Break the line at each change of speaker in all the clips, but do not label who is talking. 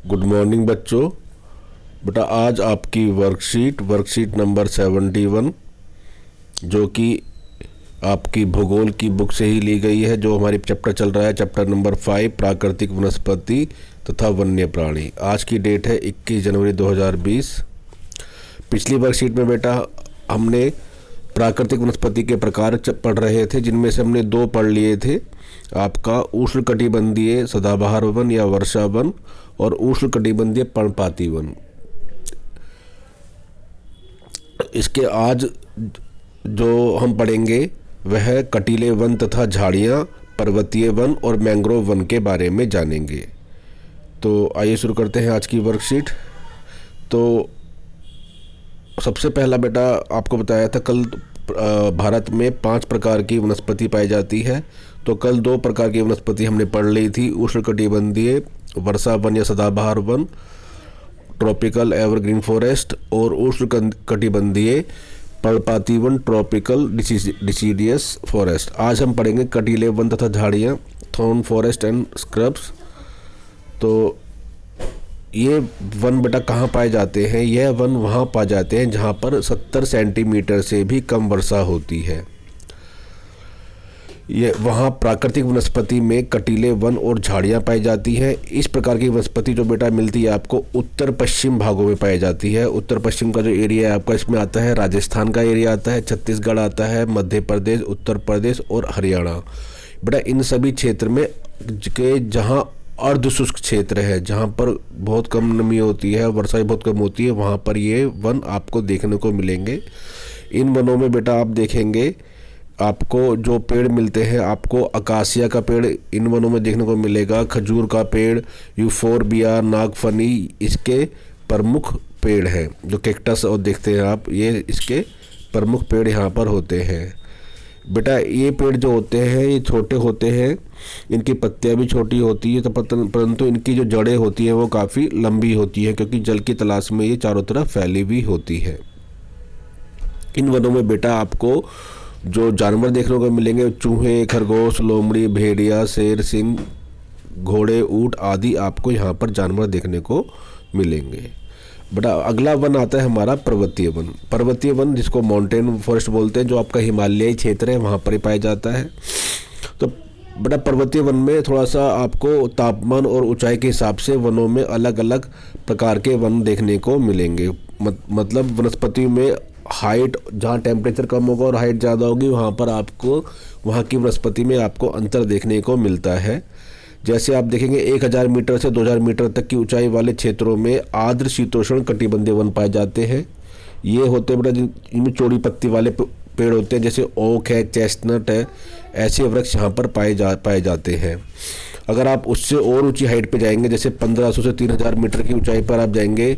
Good morning बच्चों। बेटा आज आपकी वर्कशीट नंबर 71 जो कि आपकी भूगोल की बुक से ही ली गई है, जो हमारी चैप्टर चल रहा है, चैप्टर नंबर 5 प्राकृतिक वनस्पति तथा वन्य प्राणी। आज की डेट है 21 जनवरी 2020। पिछली वर्कशीट में बेटा हमने प्राकृतिक वनस्पति के प्रकार पढ़ रहे थे, जिनमें से हमने 2 पढ़ लिए थे, आपका उष्णकटिबंधीय सदाबहार वन या वर्षा वन और उष्णकटिबंधीय पर्णपाती वन। इसके आज जो हम पढ़ेंगे वह कटीले वन तथा झाड़ियाँ, पर्वतीय वन और मैंग्रोव वन के बारे में जानेंगे। तो आइए शुरू करते हैं आज की वर्कशीट। तो सबसे पहला बेटा आपको बताया था कल भारत में 5 प्रकार की वनस्पति पाई जाती है। तो कल 2 प्रकार की वनस्पति हमने पढ़ ली थी, उष्णकटिबंधीय वर्षा वन या सदाबहार वन, ट्रॉपिकल एवरग्रीन फॉरेस्ट, और उष्णकटिबंधीय पर्णपाती वन, ट्रॉपिकल डिसीडियस फॉरेस्ट। आज हम पढ़ेंगे कटीले वन तथा झाड़ियाँ, थॉर्न फॉरेस्ट एंड स्क्रब्स। तो ये वन बेटा कहाँ पाए जाते हैं? यह वन वहाँ पाए जाते हैं जहाँ पर 70 सेंटीमीटर से भी कम वर्षा होती है। ये वहाँ प्राकृतिक वनस्पति में कटीले वन और झाड़ियाँ पाई जाती हैं। इस प्रकार की वनस्पति जो बेटा मिलती है आपको उत्तर पश्चिम भागों में पाई जाती है। उत्तर पश्चिम का जो एरिया है आपका, इसमें आता है राजस्थान का एरिया आता है, छत्तीसगढ़ आता है, मध्य प्रदेश, उत्तर प्रदेश और हरियाणा। बेटा इन सभी क्षेत्र में के जहाँ अर्ध शुष्क क्षेत्र है, जहाँ पर बहुत कम नमी होती है, वर्षा बहुत कम होती है, वहाँ पर ये वन आपको देखने को मिलेंगे। इन वनों में बेटा आप देखेंगे आपको जो पेड़ मिलते हैं, आपको अकासिया का पेड़ इन वनों में देखने को मिलेगा, खजूर का पेड़, यूफोरबिया, नागफनी इसके प्रमुख पेड़ हैं। जो कैक्टस और देखते हैं आप, ये इसके प्रमुख पेड़ यहाँ पर होते हैं। बेटा ये पेड़ जो होते हैं ये छोटे होते हैं, इनकी पत्तियां भी छोटी होती है, तो परंतु इनकी जो जड़ें होती हैं वो काफ़ी लंबी होती हैं, क्योंकि जल की तलाश में ये चारों तरफ फैली हुई होती है। इन वनों में बेटा आपको जो जानवर देखने को मिलेंगे, चूहे, खरगोश, लोमड़ी, भेड़िया, शेर, सिंह, घोड़े, ऊँट आदि आपको यहाँ पर जानवर देखने को मिलेंगे। बेटा अगला वन आता है हमारा पर्वतीय वन। पर्वतीय वन जिसको माउंटेन फॉरेस्ट बोलते हैं, जो आपका हिमालयी क्षेत्र है वहाँ पर ही पाया जाता है। तो बेटा पर्वतीय वन में थोड़ा सा आपको तापमान और ऊंचाई के हिसाब से वनों में अलग अलग प्रकार के वन देखने को मिलेंगे। मतलब वनस्पति में हाइट, जहाँ टेम्परेचर कम होगा और हाइट ज़्यादा होगी, वहाँ पर आपको वहाँ की वनस्पति में आपको अंतर देखने को मिलता है। जैसे आप देखेंगे 1000 मीटर से 2000 मीटर तक की ऊंचाई वाले क्षेत्रों में आर्द्र शीतोष्ण कटिबंधीय वन पाए जाते हैं। ये होते हैं बेटा जिनमें चौड़ी पत्ती वाले पेड़ होते हैं, जैसे ओक है, चेस्टनट है, ऐसे वृक्ष यहाँ पर पाए जाते हैं। अगर आप उससे और ऊंची हाइट पे जाएंगे, जैसे 1500 से 3000 मीटर की ऊंचाई पर आप जाएंगे,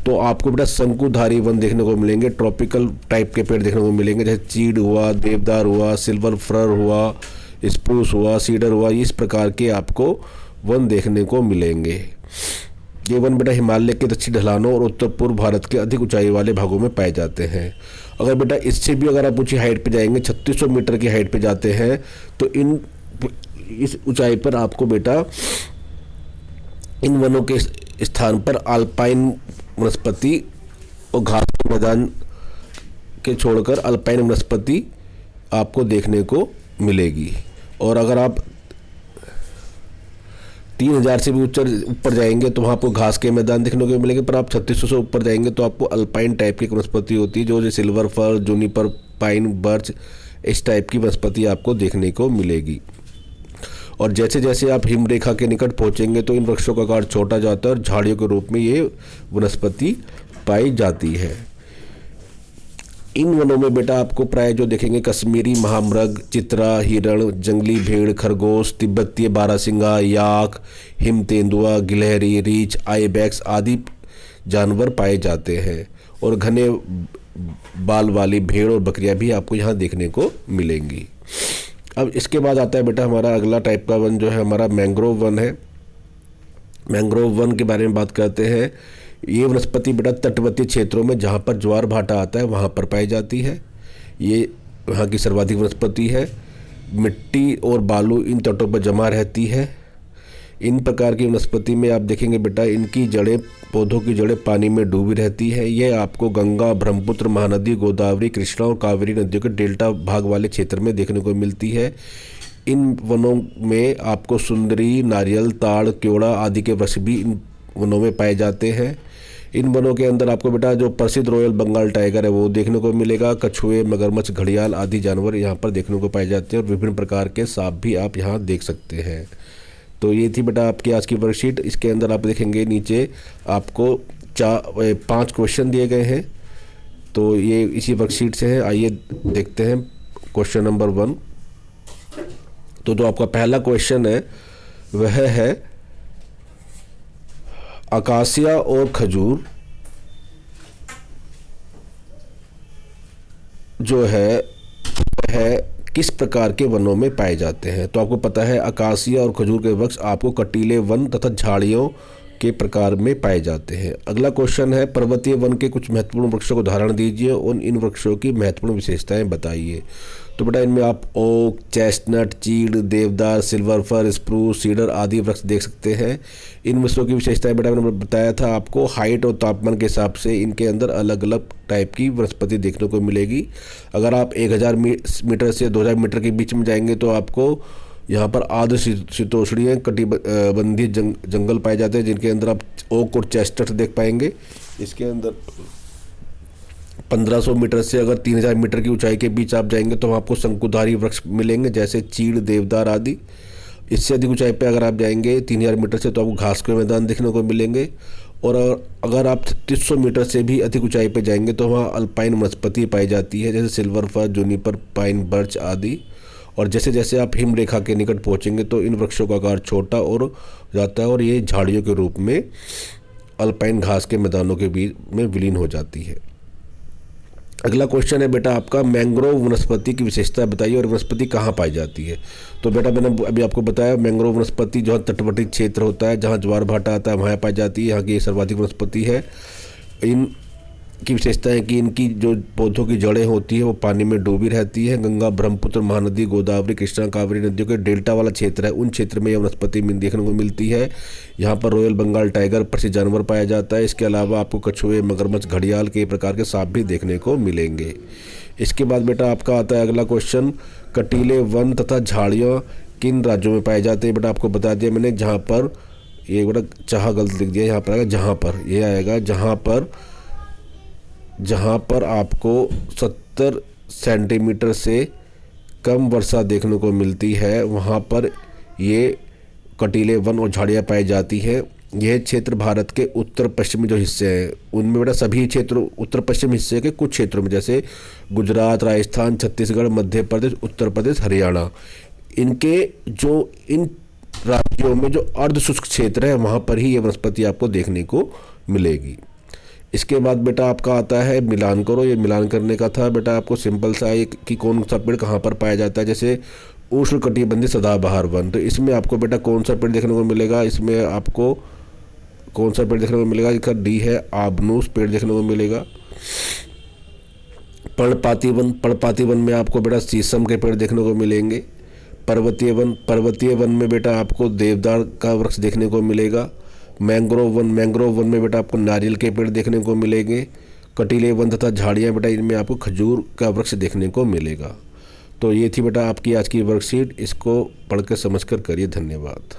तो आपको बेटा शंकुधारी वन देखने को मिलेंगे, ट्रॉपिकल टाइप के पेड़ देखने को मिलेंगे, जैसे चीड़ हुआ, देवदार हुआ, सिल्वर फर हुआ, स्प्रूस हुआ, सीडर हुआ, इस प्रकार के आपको वन देखने को मिलेंगे। ये वन बेटा हिमालय के दक्षिण ढलानों और उत्तर पूर्व भारत के अधिक ऊंचाई वाले भागों में पाए जाते हैं। अगर बेटा इससे भी अगर आप ऊंची हाइट पे जाएंगे, 3600 मीटर की हाइट पे जाते हैं, तो इस ऊंचाई पर आपको बेटा इन वनों के स्थान पर अल्पाइन वनस्पति और घास के मैदान के छोड़कर अल्पाइन वनस्पति आपको देखने को मिलेगी। और अगर आप 3000 से भी ऊपर जाएंगे तो वहाँ आपको घास के मैदान देखने को मिलेंगे, पर आप 3600 से ऊपर जाएंगे तो आपको अल्पाइन टाइप की वनस्पति होती है, जो silver fir, Juniper, pine, birch, इस टाइप की वनस्पति आपको देखने को मिलेगी। और जैसे जैसे आप हिम रेखा के निकट पहुँचेंगे तो इन वृक्षों का आकार छोटा जाता है और झाड़ियों के रूप में ये वनस्पति पाई जाती है। इन वनों में बेटा आपको प्राय जो देखेंगे कश्मीरी महामृग, चित्रा, हिरण, जंगली भेड़, खरगोश, तिब्बतीय बारहसिंगा, याक, हिम तेंदुआ, गिलहरी, रीछ, आइबैक्स आदि जानवर पाए जाते हैं। और घने बाल वाली भेड़ और बकरियां भी आपको यहाँ देखने को मिलेंगी। अब इसके बाद आता है बेटा हमारा अगला टाइप का वन, जो है हमारा मैंग्रोव वन है। मैंग्रोव वन के बारे में बात करते हैं। ये वनस्पति बेटा तटवर्ती क्षेत्रों में जहाँ पर ज्वार भाटा आता है वहाँ पर पाई जाती है। ये वहाँ की सर्वाधिक वनस्पति है। मिट्टी और बालू इन तटों पर जमा रहती है। इन प्रकार की वनस्पति में आप देखेंगे बेटा, इनकी जड़ें, पौधों की जड़ें पानी में डूबी रहती है। यह आपको गंगा, ब्रह्मपुत्र, महानदी, गोदावरी, कृष्णा और कावेरी नदियों के डेल्टा भाग वाले क्षेत्र में देखने को मिलती है। इन वनों में आपको सुंदरी, नारियल, ताड़, केवड़ा आदि के वृक्ष भी इन वनों में पाए जाते हैं। इन वनों के अंदर आपको बेटा जो प्रसिद्ध रॉयल बंगाल टाइगर है वो देखने को मिलेगा। कछुए, मगरमच्छ, घड़ियाल आदि जानवर यहाँ पर देखने को पाए जाते हैं और विभिन्न प्रकार के सांप भी आप यहाँ देख सकते हैं। तो ये थी बेटा आपकी आज की वर्कशीट। इसके अंदर आप देखेंगे नीचे आपको 5 क्वेश्चन दिए गए हैं। तो ये इसी वर्कशीट से है। आइए देखते हैं क्वेश्चन नंबर 1। तो जो आपका पहला क्वेश्चन है वह है अकासिया और खजूर जो है वह किस प्रकार के वनों में पाए जाते हैं। तो आपको पता है अकासिया और खजूर के वृक्ष आपको कटीले वन तथा झाड़ियों के प्रकार में पाए जाते हैं। अगला क्वेश्चन है पर्वतीय वन के कुछ महत्वपूर्ण वृक्षों को उदाहरण दीजिए और इन वृक्षों की महत्वपूर्ण विशेषताएं बताइए। तो बेटा इनमें आप ओक, चेस्टनट, चीड़, देवदार, सिल्वर फर, स्प्रूस, सीडर आदि वृक्ष देख सकते हैं। इन वृक्षों की विशेषताएं बेटा मैंने बताया था आपको, हाइट और तापमान के हिसाब से इनके अंदर अलग अलग टाइप की वनस्पति देखने को मिलेगी। अगर आप 1000 मीटर से 2000 मीटर के बीच में जाएंगे तो आपको यहाँ पर आर्द्र शीतोष्णीय कटिबंधीय जंगल पाए जाते हैं, जिनके अंदर आप ओक और चेस्टनट देख पाएंगे। इसके अंदर 1500 मीटर से अगर 3000 मीटर की ऊंचाई के बीच आप जाएंगे तो आपको शंकुधारी वृक्ष मिलेंगे, जैसे चीड़, देवदार आदि। इससे अधिक ऊंचाई पे अगर आप जाएंगे 3000 मीटर से तो आपको घास के मैदान देखने को मिलेंगे। और अगर आप 3300 मीटर से भी अधिक ऊंचाई पे जाएंगे तो वहाँ अल्पाइन वनस्पति पाई जाती है, जैसे silver fir, Juniper, pine, birch आदि। और जैसे जैसे आप हिम रेखा के निकट पहुँचेंगे तो इन वृक्षों का आकार छोटा और जाता है और ये झाड़ियों के रूप में अल्पाइन घास के मैदानों के बीच में विलीन हो जाती है। अगला क्वेश्चन है बेटा आपका मैंग्रोव वनस्पति की विशेषता बताइए और वनस्पति कहाँ पाई जाती है। तो बेटा मैंने अभी आपको बताया मैंग्रोव वनस्पति जहाँ तटवर्ती क्षेत्र होता है, जहाँ ज्वार भाटा आता है, वहाँ पाई जाती है। यहाँ की सर्वाधिक वनस्पति है। इन की विशेषता है कि इनकी जो पौधों की जड़ें होती है वो पानी में डूबी रहती है। गंगा, ब्रह्मपुत्र, महानदी, गोदावरी, कृष्णा, कावेरी नदियों के डेल्टा वाला क्षेत्र है, उन क्षेत्र में यह वनस्पति देखने को मिलती है। यहाँ पर रॉयल बंगाल टाइगर प्रसिद्ध जानवर पाया जाता है। इसके अलावा आपको कछुए, मगरमच्छ, घड़ियाल के प्रकार के सांप भी देखने को मिलेंगे। इसके बाद बेटा आपका आता है अगला क्वेश्चन, कटीले वन तथा झाड़ियाँ किन राज्यों में पाए जाते हैं। बेटा आपको बता दिया मैंने, जहाँ पर ये बेटा चाह गलत लिख दिया, यहाँ पर आएगा जहाँ पर, ये आएगा जहाँ पर आपको 70 सेंटीमीटर से कम वर्षा देखने को मिलती है, वहाँ पर ये कटीले वन और झाड़ियाँ पाई जाती हैं। यह क्षेत्र भारत के उत्तर पश्चिमी जो हिस्से हैं उनमें बेटा सभी क्षेत्रों उत्तर पश्चिम हिस्से के कुछ क्षेत्रों में, जैसे गुजरात, राजस्थान, छत्तीसगढ़, मध्य प्रदेश, उत्तर प्रदेश, हरियाणा, इन राज्यों में जो अर्ध शुष्क क्षेत्र है वहाँ पर ही ये वनस्पति आपको देखने को मिलेगी। इसके बाद बेटा आपका आता है मिलान करो। ये मिलान करने का था बेटा आपको सिंपल सा एक कि कौन सा पेड़ कहाँ पर पाया जाता है। जैसे उष्णकटिबंधीय सदाबहार वन, तो इसमें आपको बेटा कौन सा पेड़ देखने को मिलेगा। इसमें आपको कौन सा पेड़ देखने को मिलेगा, इसका डी है आबनूस पेड़ देखने को मिलेगा। पर्णपाती वन में आपको बेटा शीशम के पेड़ देखने को मिलेंगे। पर्वतीय वन में बेटा आपको देवदार का वृक्ष देखने को मिलेगा। मैंग्रोव वन में बेटा आपको नारियल के पेड़ देखने को मिलेंगे। कटीले वन तथा झाड़ियाँ बेटा इनमें आपको खजूर का वृक्ष देखने को मिलेगा। तो ये थी बेटा आपकी आज की वर्कशीट, इसको पढ़कर समझकर करिए। धन्यवाद।